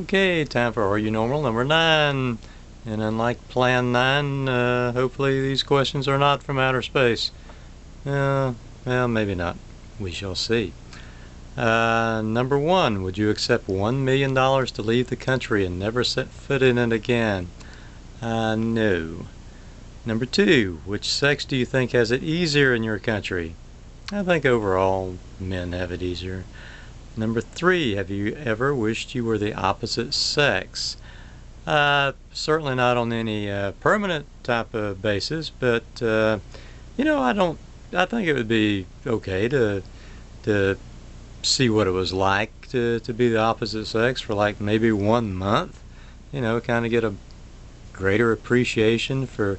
Okay, time for Are You Normal number 9. And unlike Plan 9, hopefully these questions are not from outer space. Well, maybe not. We shall see. Number 1, would you accept $1 million to leave the country and never set foot in it again? No. Number 2, which sex do you think has it easier in your country? I think overall men have it easier. Number 3, have you ever wished you were the opposite sex? Certainly not on any permanent type of basis, but I think it would be okay to see what it was like to be the opposite sex for like maybe 1 month. Kind of get a greater appreciation for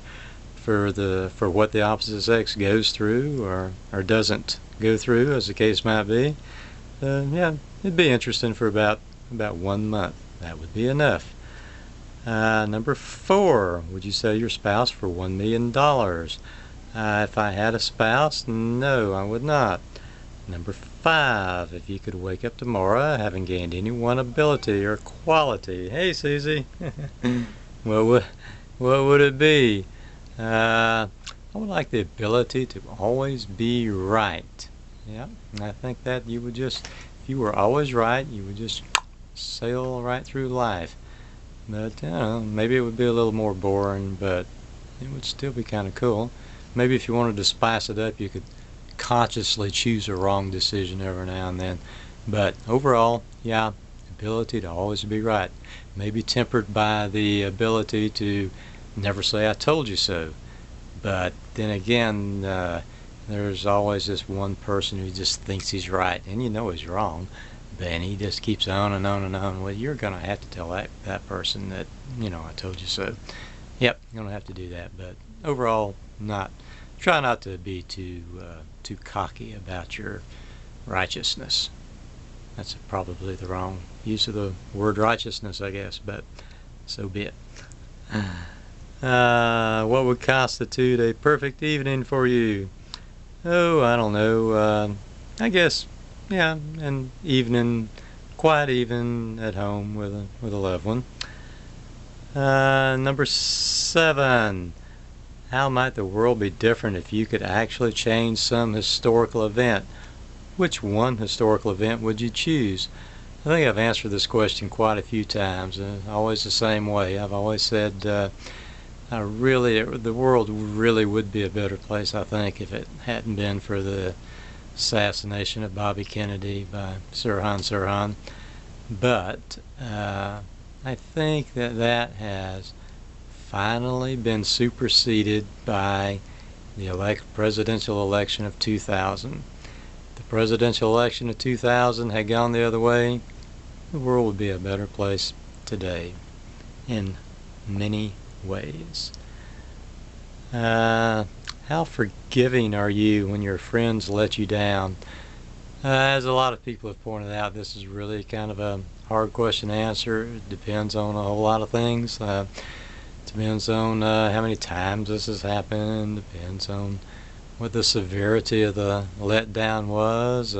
what the opposite sex goes through or doesn't go through, as the case might be. Yeah, it'd be interesting for about 1 month. That would be enough. Number 4, would you sell your spouse for $1 million? If I had a spouse, no, I would not. Number 5, if you could wake up tomorrow having gained any one ability or quality. Hey, Susie. what would it be? I would like the ability to always be right. Yeah, I think that if you were always right, you would just sail right through life. But, maybe it would be a little more boring, but it would still be kind of cool. Maybe if you wanted to spice it up, you could consciously choose a wrong decision every now and then. But overall, yeah, ability to always be right. Maybe tempered by the ability to never say I told you so. But then again, there's always this one person who just thinks he's right, and he's wrong, and he just keeps on and on and on. Well, you're going to have to tell that person that, I told you so. Yep, you're going to have to do that. But overall, try not to be too cocky about your righteousness. That's probably the wrong use of the word righteousness, I guess, but so be it. What would constitute a perfect evening for you? Oh, I don't know. I guess, yeah, an evening, quiet evening at home with a loved one. Number 7. How might the world be different if you could actually change some historical event? Which one historical event would you choose? I think I've answered this question quite a few times, always the same way. I've always said the world really would be a better place, I think, if it hadn't been for the assassination of Bobby Kennedy by Sirhan Sirhan. But I think that has finally been superseded by the presidential election of 2000. If the presidential election of 2000 had gone the other way, the world would be a better place today in many ways. How forgiving are you when your friends let you down? As a lot of people have pointed out, this is really kind of a hard question to answer. It depends on a whole lot of things. Depends on how many times this has happened. Depends on what the severity of the letdown was,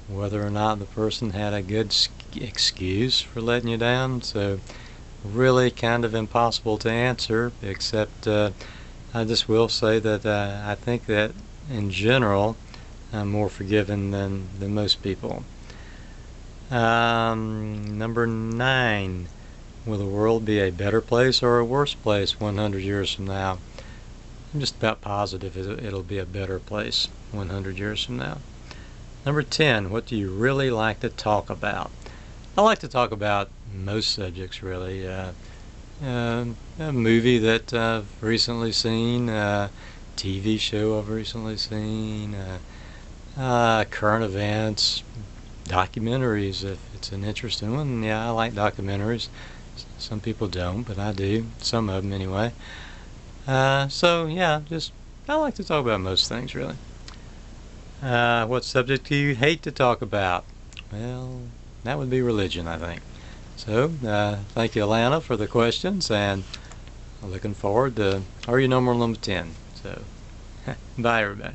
whether or not the person had a good excuse for letting you down. So really kind of impossible to answer, except I just will say that I think that in general I'm more forgiving than most people. Number 9. Will the world be a better place or a worse place 100 years from now? I'm just about positive it'll be a better place 100 years from now. Number 10. What do you really like to talk about? I like to talk about most subjects, really. A movie that I've recently seen, a TV show I've recently seen, current events, documentaries if it's an interesting one. Yeah, I like documentaries. Some people don't, but I do. Some of them anyway. So yeah, I like to talk about most things, really. What subject do you hate to talk about? Well, that would be religion, I think. So, thank you, Alana, for the questions, and I'm looking forward to Are You Normal number 10. So, bye, everybody.